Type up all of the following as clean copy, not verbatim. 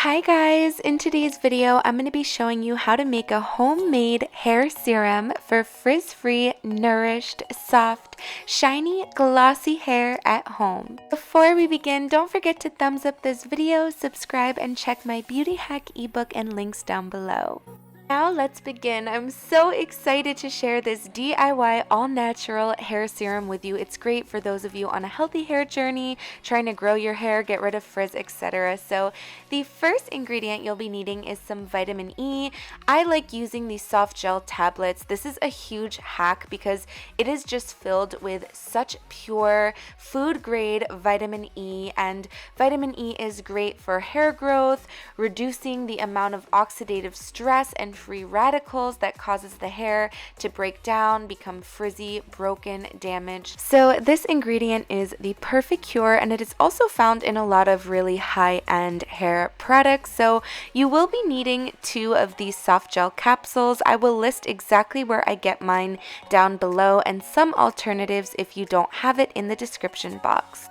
Hi guys, in today's video I'm going to be showing you how to make a homemade hair serum for frizz-free, nourished, soft, shiny, glossy hair at home. Before we begin, don't forget to thumbs up this video, subscribe, and check my beauty hack ebook and links down below. Now let's begin. I'm so excited to share this DIY all-natural hair serum with you. It's great for those of you on a healthy hair journey, trying to grow your hair, get rid of frizz, etc. So the first ingredient you'll be needing is some vitamin E. I like using these soft gel tablets. This is a huge hack because it is just filled with such pure food-grade vitamin E, and vitamin E is great for hair growth, reducing the amount of oxidative stress and free radicals that causes the hair to break down, become frizzy, broken, damaged. So this ingredient is the perfect cure, and it is also found in a lot of really high-end hair products. So you will be needing 2 of these soft gel capsules. I will list exactly where I get mine down below, and some alternatives if you don't have it in the description box.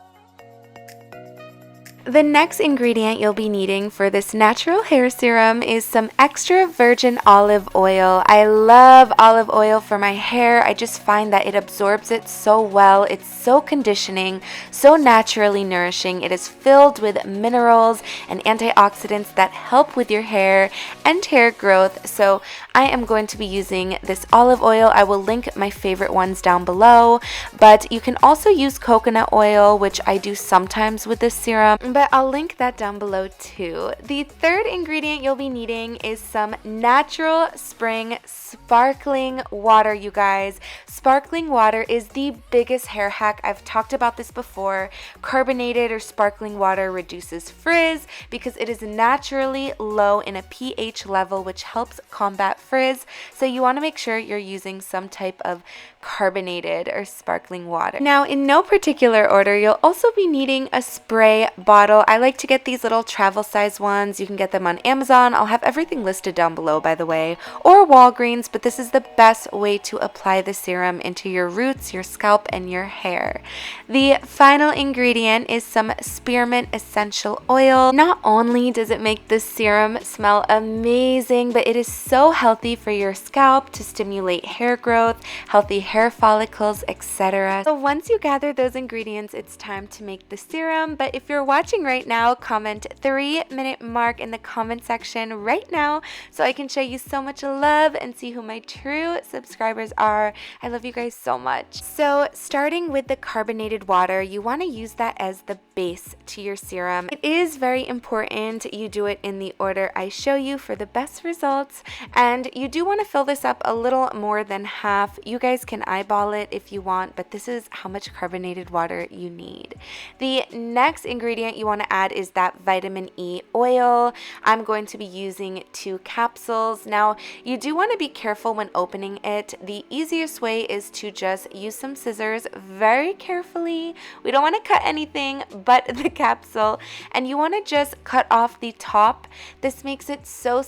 The next ingredient you'll be needing for this natural hair serum is some extra virgin olive oil. I love olive oil for my hair. I just find that it absorbs it so well. It's so conditioning, so naturally nourishing. It is filled with minerals and antioxidants that help with your hair and hair growth. So I am going to be using this olive oil. I will link my favorite ones down below, but you can also use coconut oil, which I do sometimes with this serum, but I'll link that down below too. The third ingredient you'll be needing is some natural spring sparkling water, you guys. Sparkling water is the biggest hair hack. I've talked about this before. Carbonated or sparkling water reduces frizz because it is naturally low in a pH level, which helps combat frizz. So you want to make sure you're using some type of carbonated or sparkling water. Now, in no particular order, you'll also be needing a spray bottle. I like to get these little travel size ones. You can get them on Amazon. I'll have everything listed down below, by the way, or Walgreens, but this is the best way to apply the serum into your roots, your scalp, and your hair. The final ingredient is some spearmint essential oil. Not only does it make this serum smell amazing, but it is so healthy for your scalp to stimulate hair growth, healthy hair follicles, etc. So once you gather those ingredients, it's time to make the serum. But if you're watching right now, comment 3-minute mark in the comment section right now so I can show you so much love and see who my true subscribers are. I love you guys so much. So starting with the carbonated water, you want to use that as the base to your serum. It is very important you do it in the order I show you for the best results, and you do want to fill this up a little more than half. You guys can eyeball it if you want, but this is how much carbonated water you need. The next ingredient you want to add is that vitamin E oil. I'm going to be using 2 capsules. Now, you do want to be careful when opening it. The easiest way is to just use some scissors very carefully. We don't want to cut anything but the capsule, and you want to just cut off the top. This makes it so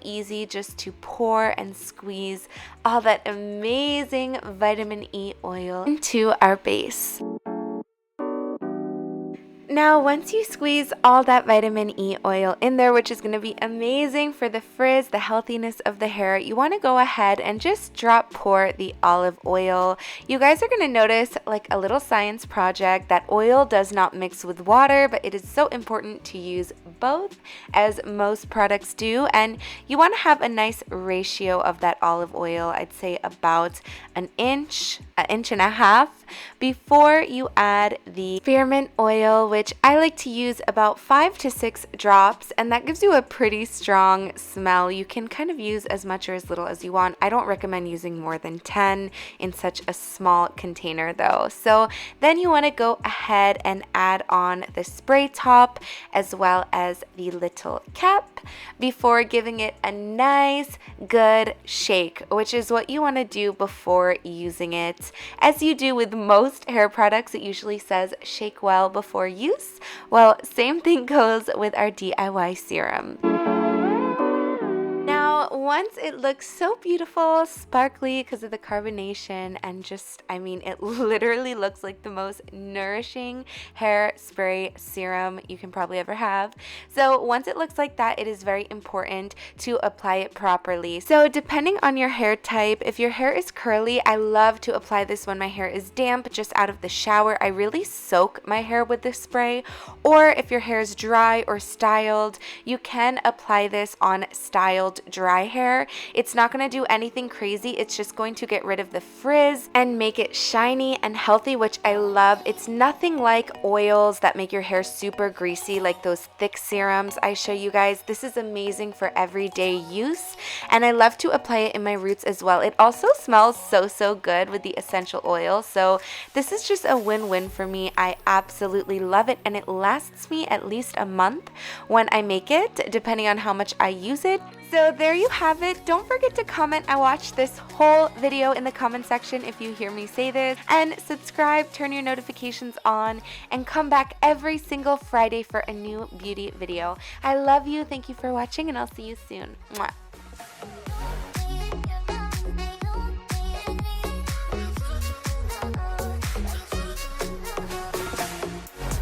easy just to pour and squeeze all that amazing vitamin E oil into our base. Now, once you squeeze all that vitamin E oil in there, which is going to be amazing for the frizz, the healthiness of the hair, you want to go ahead and just pour the olive oil. You guys are going to notice, like a little science project, that oil does not mix with water, but it is so important to use both, as most products do. And you want to have a nice ratio of that olive oil. I'd say about an inch and a half before you add the spearmint oil, which I like to use about 5 to 6 drops, and that gives you a pretty strong smell. You can kind of use as much or as little as you want. I don't recommend using more than 10 in such a small container though. So then you want to go ahead and add on the spray top as well as the little cap before giving it a nice good shake, which is what you want to do before using it. As you do with most hair products, it usually says shake well before use. Well, same thing goes with our DIY serum. Now, once it looks so beautiful, sparkly because of the carbonation, and just, I mean, it literally looks like the most nourishing hair spray serum you can probably ever have. So once it looks like that, it is very important to apply it properly. So depending on your hair type, if your hair is curly, I love to apply this when my hair is damp, just out of the shower. I really soak my hair with this spray. Or if your hair is dry or styled, you can apply this on styled dry hair. It's not going to do anything crazy. It's just going to get rid of the frizz and make it shiny and healthy, which I love. It's nothing like oils that make your hair super greasy, like those thick serums I show you guys. This is amazing for everyday use, and I love to apply it in my roots as well. It also smells so good with the essential oil, so this is just a win-win for me. I absolutely love it, and it lasts me at least a month when I make it, depending on how much I use it. So there you have it. Don't forget to comment and watch this whole video in the comment section if you hear me say this, and subscribe, turn your notifications on, and come back every single Friday for a new beauty video. I love you. Thank you for watching, and I'll see you soon. Mwah.